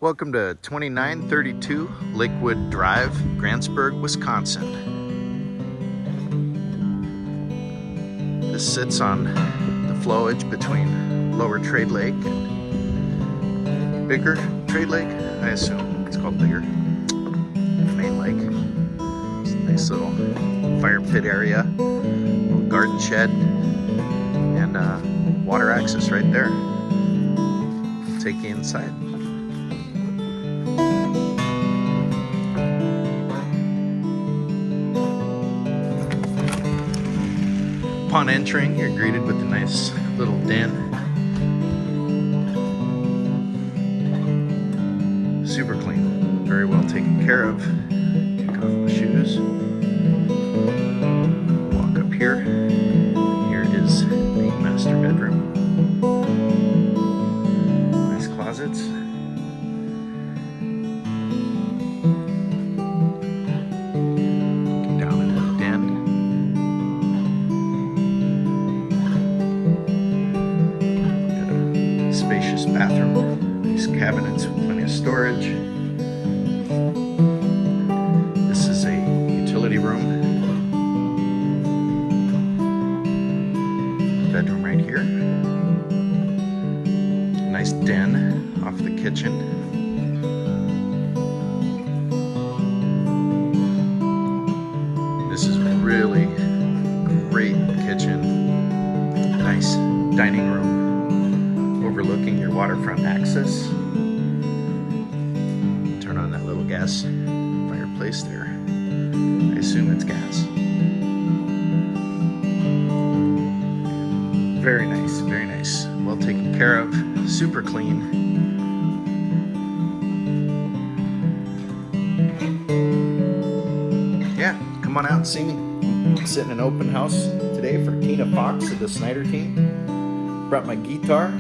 Welcome to 2932 Lakewood Drive, Grantsburg, Wisconsin. This sits on the flowage between Lower Trade Lake and Bigger Trade Lake, I assume. It's called Bigger. Main lake. It's a nice little fire pit area, little garden shed, and water access right there. I'll take you inside. Upon entering, you're greeted with a nice little den. Super clean, very well taken care of. Kick off my shoes. Walk up here. Here is the master bedroom. Nice closets. Down into the den. Spacious bathroom, nice cabinets with plenty of storage. This is a utility room. Bedroom right here. Nice den off the kitchen. This is a really great kitchen. Nice dining room overlooking your waterfront access. Turn on that little gas fireplace there. I assume it's gas. Very nice, very nice. Well taken care of, super clean. Yeah, come on out and see me. I'm sitting in an open house today for Tina Fox of the Snyder team. Brought my guitar.